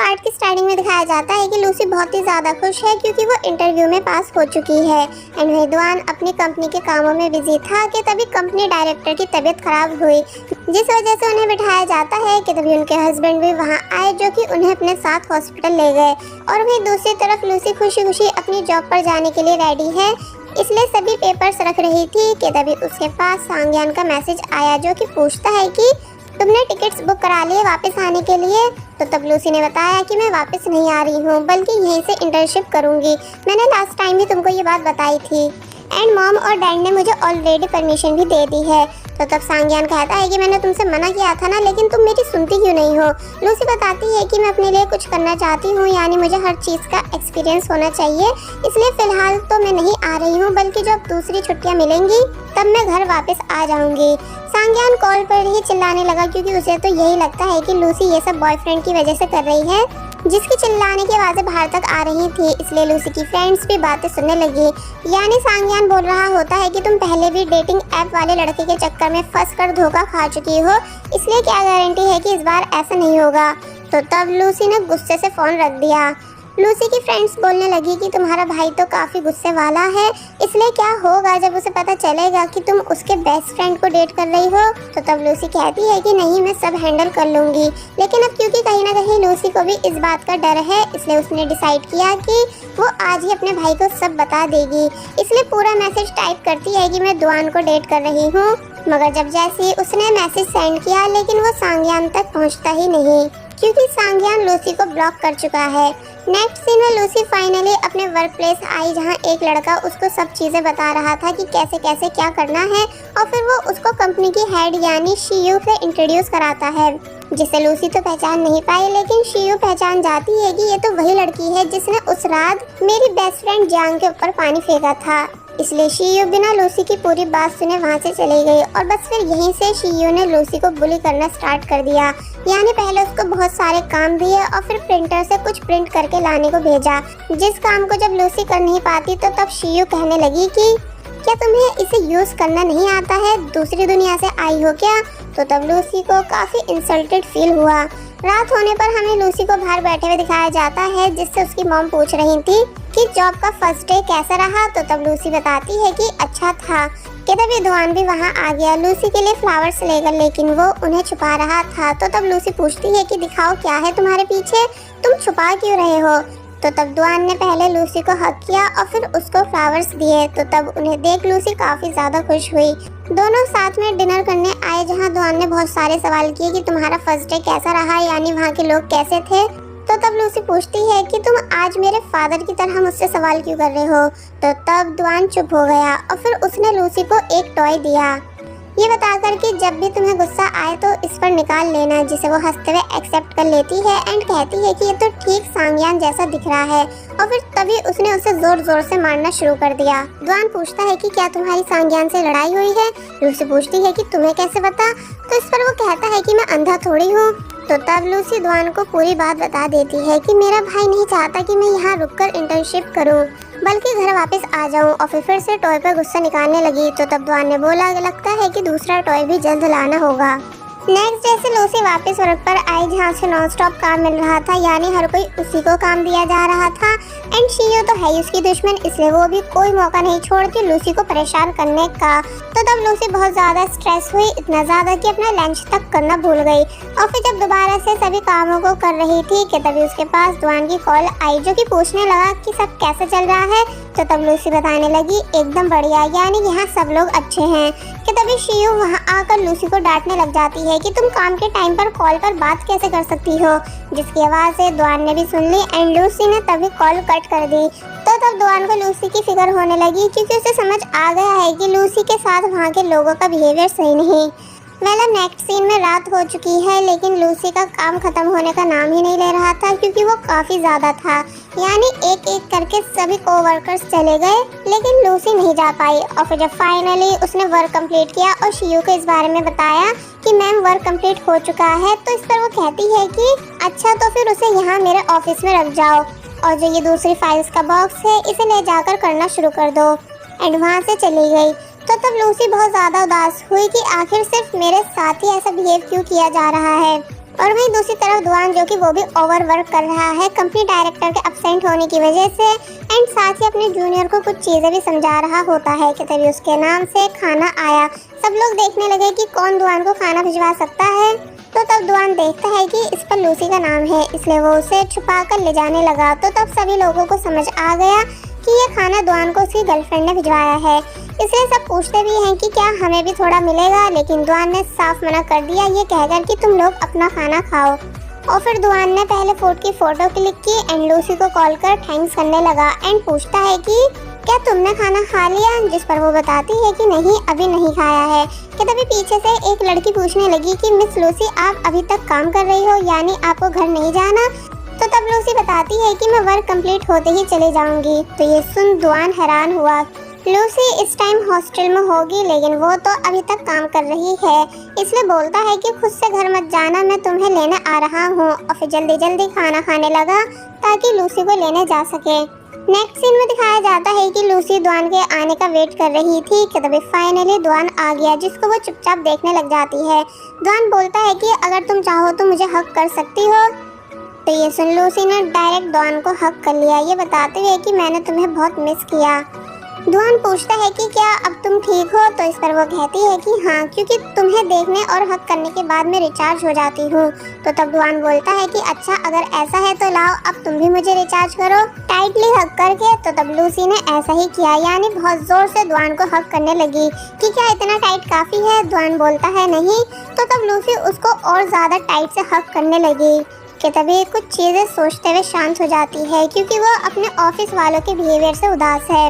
Part की starting में दिखाया जाता है कि लूसी बहुत ही ज़्यादा खुश है क्योंकि वो इंटरव्यू में पास हो चुकी है। एंड वही दुआन अपनी कंपनी के कामों में बिजी था कि तभी कंपनी डायरेक्टर की तबीयत खराब हुई, जिस वजह से उन्हें बिठाया जाता है कि तभी उनके हस्बैंड भी वहाँ आए जो कि उन्हें अपने साथ हॉस्पिटल ले गए। और वही दूसरी तरफ लूसी खुशी खुशी अपनी जॉब पर जाने के लिए रेडी है, इसलिए सभी पेपर्स रख रही थी कि तभी उसके पास सांग्यान का मैसेज आया जो कि पूछता है कि तुमने टिकट्स बुक करा लिए वापस आने के लिए। तो तब लूसी ने बताया कि मैं वापस नहीं आ रही हूँ बल्कि यहीं से इंटर्नशिप करूँगी, मैंने लास्ट टाइम भी तुमको ये बात बताई थी एंड मॉम और डैड ने मुझे ऑलरेडी परमिशन भी दे दी है। तो तब सांग्यान कहता है कि मैंने तुमसे मना किया था ना, लेकिन तुम मेरी सुनती क्यों नहीं हो। लूसी बताती है कि मैं अपने लिए कुछ करना चाहती हूँ, यानी मुझे हर चीज़ का एक्सपीरियंस होना चाहिए, इसलिए फ़िलहाल तो मैं नहीं आ रही हूँ, बल्कि जब दूसरी छुट्टियाँ मिलेंगी तब मैं घर वापस आ जाऊँगी। सांग्यान कॉल पर ही चिल्लाने लगा क्योंकि उसे तो यही लगता है कि लूसी ये सब बॉयफ्रेंड की वजह से कर रही है, जिसकी चिल्लाने की आवाज़ें बाहर तक आ रही थी। इसलिए लूसी की फ्रेंड्स भी बातें सुनने लगी, यानी सांग्यान बोल रहा होता है कि तुम पहले भी डेटिंग ऐप वाले लड़के के चक्कर में फंस कर धोखा खा चुकी हो, इसलिए क्या गारंटी है कि इस बार ऐसा नहीं होगा। तो तब लूसी ने गुस्से से फ़ोन रख दिया। लूसी की फ्रेंड्स बोलने लगी कि तुम्हारा भाई तो काफ़ी गुस्से वाला है, इसलिए क्या होगा जब उसे पता चलेगा कि तुम उसके बेस्ट फ्रेंड को डेट कर रही हो। तो तब लूसी कहती है कि नहीं, मैं सब हैंडल कर लूँगी, लेकिन अब क्योंकि कहीं ना कहीं लूसी को भी इस बात का डर है, इसलिए उसने डिसाइड किया कि वो आज ही अपने भाई को सब बता देगी। इसलिए पूरा मैसेज टाइप करती है कि मैं दुआन को डेट कर रही हूँ, मगर जब जैसे उसने मैसेज सेंड किया लेकिन वो सांग्यान तक पहुँचता ही नहीं क्योंकि सांग्यान लूसी को ब्लॉक कर चुका है। नेक्स्ट सीन में लूसी फाइनली अपने वर्क प्लेस आई, जहाँ एक लड़का उसको सब चीज़ें बता रहा था कि कैसे कैसे क्या करना है, और फिर वो उसको कंपनी की हेड यानी शीयू से इंट्रोड्यूस कराता है, जिसे लूसी तो पहचान नहीं पाई, लेकिन शीयू पहचान जाती है कि ये तो वही लड़की है जिसने उस रात मेरी बेस्ट फ्रेंड जांग के ऊपर पानी फेंका था। इसलिए शीयू बिना लूसी की पूरी बात सुने वहाँ से चली गई, और बस फिर यहीं से शीयू ने लूसी को बुली करना स्टार्ट कर दिया, यानी पहले उसको बहुत सारे काम दिए और फिर प्रिंटर से कुछ प्रिंट करके लाने को भेजा, जिस काम को जब लूसी कर नहीं पाती तो तब शीयू कहने लगी कि क्या तुम्हें इसे यूज़ करना नहीं आता है, दूसरी दुनिया से आई हो क्या। तो तब लूसी को काफ़ी इंसल्टेड फील हुआ। रात होने पर हमें लूसी को बाहर बैठे हुए दिखाया जाता है, जिससे उसकी मॉम पूछ रही थी कि जॉब का फर्स्ट डे कैसा रहा। तो तब लूसी बताती है कि अच्छा था, कि तभी दुआन भी वहाँ आ गया लूसी के लिए फ्लावर्स लेकर, लेकिन वो उन्हें छुपा रहा था। तो तब लूसी पूछती है कि दिखाओ क्या है तुम्हारे पीछे, तुम छुपा क्यों रहे हो। तो तब दुआन ने पहले लूसी को हक किया और फिर उसको फ्लावर्स दिए। तो तब उन्हें देख लूसी काफ़ी ज़्यादा खुश हुई। दोनों साथ में डिनर करने आए, जहां दुआन ने बहुत सारे सवाल किए कि तुम्हारा फर्स्ट डे कैसा रहा, यानी वहां के लोग कैसे थे। तो तब लूसी पूछती है कि तुम आज मेरे फादर की तरह मुझसे सवाल क्यों कर रहे हो। तो तब दुआन चुप हो गया और फिर उसने लूसी को एक टॉय दिया, ये बताकर कि जब भी तुम्हें गुस्सा आए तो इस पर निकाल लेना, जिसे वो हंसते हुए एक्सेप्ट कर लेती है एंड कहती है कि ये तो ठीक सांग्यान जैसा दिख रहा है, और फिर तभी उसने उसे जोर जोर से मारना शुरू कर दिया। दुआन पूछता है कि क्या तुम्हारी सांग्यान से लड़ाई हुई है। लूसी पूछती है कि तुम्हें कैसे पता। तो इस पर वो कहता है कि मैं अंधा थोड़ी हूँ। तो तब लूसी दुआन को पूरी बात बता देती है कि मेरा भाई नहीं चाहता कि मैं यहाँ रुककर इंटर्नशिप करूँ, बल्कि घर वापस आ जाऊं, और फिर से टॉय पर गुस्सा निकालने लगी। तो तब दुआन ने बोला लगता है कि दूसरा टॉय भी जल्द लाना होगा। नेक्स्ट डे से लूसी वापस वर्क पर आई, जहाँ से नॉन स्टॉप काम मिल रहा था, यानी हर कोई उसी को काम दिया जा रहा था। एंड शीयू तो है उसकी दुश्मन, इसलिए वो भी कोई मौका नहीं छोड़ती लूसी को परेशान करने का। तो तब लूसी बहुत ज़्यादा स्ट्रेस हुई, इतना ज़्यादा कि अपना लंच तक करना भूल गई, और फिर जब दोबारा से सभी कामों को कर रही थी कि तभी उसके पास दुआन की कॉल आई, जो कि पूछने लगा कि सब कैसे चल रहा है। तो तब लूसी बताने लगी एकदम बढ़िया, यानी यहाँ सब लोग अच्छे हैं। कि तभी शीयू वहाँ आकर लूसी को डांटने लग जाती है कि तुम काम के टाइम पर कॉल पर बात कैसे कर सकती हो, जिसकी आवाज़ से दुआन ने भी सुन ली एंड लूसी ने तभी कॉल कट कर दी। तो तब दुआन को लूसी की फिक्र होने लगी क्योंकि उसे समझ आ गया है कि लूसी के साथ वहाँ के लोगों का बिहेवियर सही नहीं। नेक्स्ट सीन में रात हो चुकी है, लेकिन लूसी का काम खत्म होने का नाम ही नहीं ले रहा था क्योंकि वो काफ़ी ज़्यादा था, यानी एक एक करके सभी कोवर्कर्स चले गए, लेकिन लूसी नहीं जा पाई। और फिर जब फाइनली उसने वर्क कंप्लीट किया और शीयू को इस बारे में बताया कि मैम वर्क कंप्लीट हो चुका है, तो इस पर वो कहती है कि अच्छा तो फिर उसे यहाँ मेरे ऑफिस में रख जाओ, और जो ये दूसरी फाइल्स का बॉक्स है इसे ले जाकर करना शुरू कर दो। एंड वहाँ से चली गई। तो तब लूसी बहुत ज़्यादा उदास हुई कि आखिर सिर्फ मेरे साथ ही ऐसा बिहेव क्यों किया जा रहा है। और वहीं दूसरी तरफ दुआन जो कि वो भी ओवरवर्क कर रहा है कंपनी डायरेक्टर के एब्सेंट होने की वजह से, एंड साथ ही अपने जूनियर को कुछ चीज़ें भी समझा रहा होता है कि तभी उसके नाम से खाना आया। सब लोग देखने लगे कि कौन दुआन को खाना भिजवा सकता है। तो तब दुआन देखता है कि इस पर लूसी का नाम है, इसलिए वो उसे छुपा कर ले जाने लगा। तो तब सभी लोगों को समझ आ गया कि ये खाना दुआन को उसकी गर्लफ्रेंड ने भिजवाया है। इसलिए सब पूछते भी हैं कि क्या हमें भी थोड़ा मिलेगा, लेकिन दुआन ने साफ मना कर दिया ये कहकर कि तुम लोग अपना खाना खाओ। और फिर दुआन ने पहले फूड की फोटो क्लिक की एंड लूसी को कॉल कर थैंक्स करने लगा एंड पूछता है कि क्या तुमने खाना खा लिया, जिस पर वो बताती है कि नहीं अभी नहीं खाया है। कि तभी पीछे से एक लड़की पूछने लगी कि मिस लूसी आप अभी तक काम कर रही हो, यानी आपको घर नहीं जाना। तो तब लूसी बताती है कि मैं वर्क कंप्लीट होते ही चले जाऊंगी। तो ये सुन दुआन हैरान हुआ। लूसी इस टाइम हॉस्टल में होगी, लेकिन वो तो अभी तक काम कर रही है, इसलिए बोलता है कि खुद से घर मत जाना, मैं तुम्हें लेने आ रहा हूँ। और फिर जल्दी जल्दी खाना खाने लगा ताकि लूसी को लेने जा सके। नेक्स्ट सीन में दिखाया जाता है कि लूसी दुआन के आने का वेट कर रही थी कि तभी फाइनली दुआन आ गया, जिसको वो चुपचाप देखने लग जाती है। दुआन बोलता है कि अगर तुम चाहो तो मुझे हक कर सकती हो। तो ये सुन लूसी ने डायरेक्ट दुआन को हक कर लिया, ये बताते हुए कि मैंने तुम्हें बहुत मिस किया। दुआन पूछता है कि क्या अब तुम ठीक हो, तो इस पर वो कहती है कि हाँ, क्योंकि तुम्हें देखने और हक करने के बाद मैं रिचार्ज हो जाती हूँ। तो तब दुआन बोलता है कि अच्छा अगर ऐसा है तो लाओ अब तुम भी मुझे रिचार्ज करो टाइटली हक करके। तो तब लूसी ने ऐसा ही किया, यानी बहुत जोर से दुआन को हक करने लगी कि क्या इतना टाइट काफी है। दुआन बोलता है नहीं। तो तब लूसी उसको और ज्यादा टाइट से हक करने लगी कि तभी कुछ चीजें सोचते हुए शांत हो जाती है, क्योंकि वो अपने ऑफिस वालों के बिहेवियर से उदास है।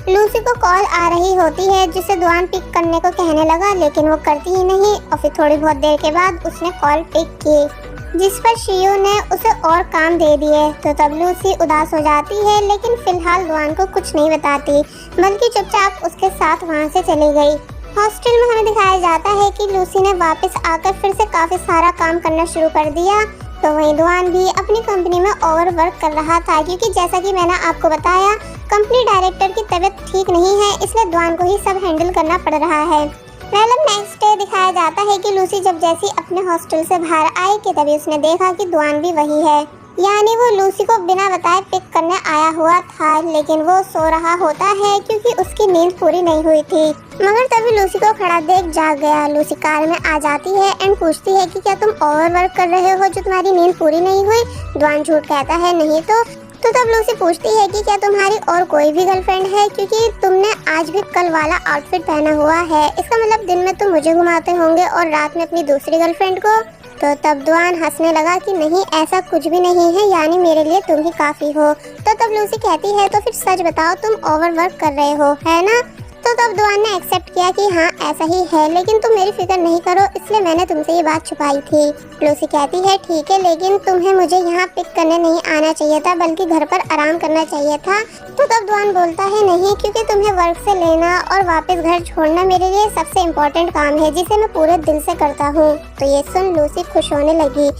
लूसी को कॉल आ रही होती है, जिसे दुआन पिक करने को कहने लगा, लेकिन वो करती ही नहीं। और फिर थोड़ी बहुत देर के बाद उसने कॉल पिक की, जिस पर शियू ने उसे और काम दे दिए। तो तब लूसी उदास हो जाती है, लेकिन फिलहाल दुआन को कुछ नहीं बताती, बल्कि चुपचाप उसके साथ वहाँ से चली गई। हॉस्टल में हमें दिखाया जाता है कि लूसी ने वापस आकर फिर से काफी सारा काम करना शुरू कर दिया। तो वहीं दुआन भी अपनी कंपनी में ओवरवर्क कर रहा था, क्योंकि जैसा कि मैंने आपको बताया कंपनी डायरेक्टर की तबीयत ठीक नहीं है, इसलिए दुआन को ही सब हैंडल करना पड़ रहा है। मतलब नेक्स्ट डे दिखाया जाता है कि लूसी जब जैसी अपने हॉस्टल से बाहर आई कि तभी उसने देखा कि दुआन भी वही है, यानी वो लूसी को बिना बताए पिक करने आया हुआ था, लेकिन वो सो रहा होता है क्योंकि उसकी नींद पूरी नहीं हुई थी। मगर तभी लूसी को खड़ा देख जाग गया। लूसी कार में आ जाती है एंड पूछती है कि क्या तुम ओवरवर्क कर रहे हो जो तुम्हारी नींद पूरी नहीं हुई। दुआन झूठ कहता है नहीं। तो तब लूसी पूछती है कि क्या तुम्हारी और कोई भी गर्लफ्रेंड है, क्योंकि तुमने आज भी कल वाला आउटफिट पहना हुआ है, इसका मतलब दिन में तुम मुझे घुमाते होंगे और रात में अपनी दूसरी गर्लफ्रेंड को। तो तब दुआन हंसने लगा कि नहीं ऐसा कुछ भी नहीं है, यानी मेरे लिए तुम ही काफी हो। तो तब लूसी कहती है तो फिर सच बताओ तुम ओवरवर्क कर रहे हो, है ना। तो तब दुआन ने एक्सेप्ट किया कि हाँ ऐसा ही है, लेकिन तुम मेरी फिक्र नहीं करो, इसलिए मैंने तुमसे ये बात छुपाई थी। लूसी कहती है ठीक है, लेकिन तुम्हें मुझे यहाँ पिक करने नहीं आना चाहिए था, बल्कि घर पर आराम करना चाहिए था। तो तब दुआन बोलता है नहीं, क्योंकि तुम्हें वर्क से लेना और वापस घर छोड़ना मेरे लिए सबसे इम्पोर्टेंट काम है, जिसे मैं पूरे दिल से करता हूँ। तो ये सुन लूसी खुश होने लगी।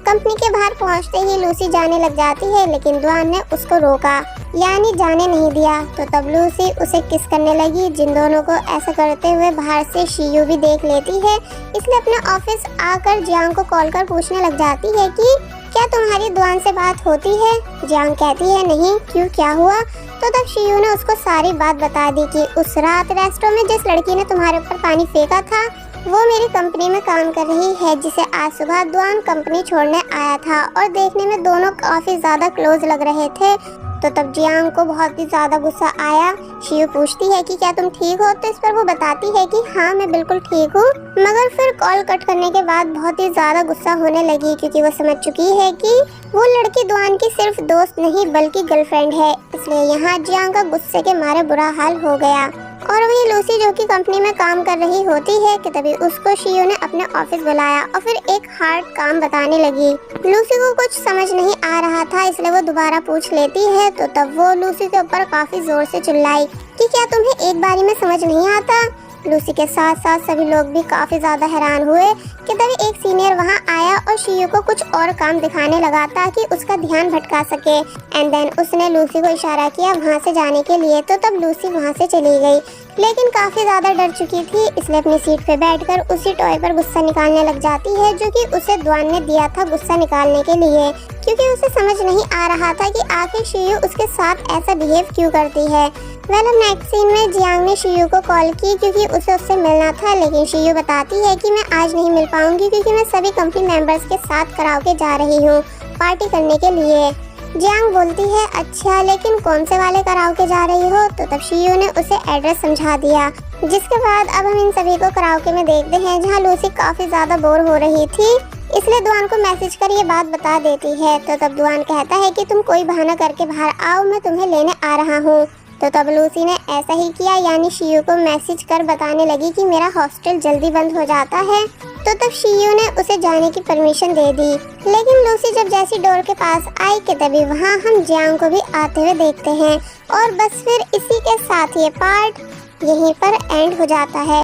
कंपनी के बाहर पहुंचते ही लूसी जाने लग जाती है, लेकिन दुआन ने उसको रोका, यानी जाने नहीं दिया। तो तब लूसी उसे किस करने लगी। जिन दोनों को ऐसा करते हुए बाहर से शियू भी देख लेती है, इसलिए अपने ऑफिस आकर जियांग को कॉल कर पूछने लग जाती है कि क्या तुम्हारी दुआन से बात होती है। जियांग कहती है नहीं, क्यों क्या हुआ। तो तब शियू ने उसको सारी बात बता दी कि उस रात रेस्टोरेंट में जिस लड़की ने तुम्हारे ऊपर पानी फेंका था वो मेरी कंपनी में काम कर रही है, जिसे आज सुबह दुआन कंपनी छोड़ने आया था, और देखने में दोनों काफी ज्यादा क्लोज लग रहे थे। तो तब जियांग को बहुत ही ज्यादा गुस्सा आया। शियू पूछती है कि क्या तुम ठीक हो, तो इस पर वो बताती है कि हाँ मैं बिल्कुल ठीक हूँ। मगर फिर कॉल कट करने के बाद बहुत ही ज्यादा गुस्सा होने लगी, क्योंकि वो समझ चुकी है कि वो लड़की दुआन की सिर्फ दोस्त नहीं बल्कि गर्लफ्रेंड है। इसलिए यहाँ जियांग का गुस्से के मारे बुरा हाल हो गया। और वही लूसी जो कि कंपनी में काम कर रही होती है कि तभी उसको शियू ने अपने ऑफिस बुलाया और फिर एक हार्ड काम बताने लगी। लूसी को कुछ समझ नहीं आ रहा था, इसलिए वो दोबारा पूछ लेती है। तो तब वो लूसी के ऊपर काफी जोर से चिल्लाई कि क्या तुम्हें एक बारी में समझ नहीं आता। लूसी के साथ साथ सभी लोग भी काफी ज्यादा हैरान हुए कि तभी एक सीनियर वहां आया और शियू को कुछ और काम दिखाने लगा ताकि उसका ध्यान भटका सके। एंड देन उसने लूसी को इशारा किया वहां से जाने के लिए। तो तब लूसी वहां से चली गई। लेकिन काफी ज्यादा डर चुकी थी, इसलिए अपनी सीट पे बैठकर उसी टॉय पर गुस्सा निकालने लग जाती है जो कि उसे द्वान ने दिया था गुस्सा निकालने के लिए, क्योंकि उसे समझ नहीं आ रहा था कि आखिर शियू उसके साथ ऐसा बिहेव क्यों करती है। अब नेक्स्ट सीन में जियांग ने शियू को कॉल की क्योंकि उसे उससे मिलना था, लेकिन शियू बताती है कि मैं आज नहीं मिल पाऊंगी क्योंकि मैं सभी कंपनी मेंबर्स के साथ कराओके जा रही हूँ पार्टी करने के लिए। जियांग बोलती है अच्छा, लेकिन कौन से वाले कराओके जा रही हो? तो तब शियू ने उसे एड्रेस समझा दिया, जिसके बाद अब हम इन सभी को कराओके में देखते हैं जहाँ लूसी काफी ज्यादा बोर हो रही थी, इसलिए दुआन को मैसेज कर ये बात बता देती है। तो तब दुआन कहता है कि तुम कोई बहाना करके बाहर आओ, मैं तुम्हें लेने आ रहा हूँ। तो तब लूसी ने ऐसा ही किया, यानी शियू को मैसेज कर बताने लगी कि मेरा हॉस्टल जल्दी बंद हो जाता है। तो तब शियू ने उसे जाने की परमिशन दे दी, लेकिन लूसी जब जैसी डोर के पास आई कि तभी वहाँ हम जियांग को भी आते हुए देखते हैं। और बस फिर इसी के साथ ये पार्ट यहीं पर एंड हो जाता है।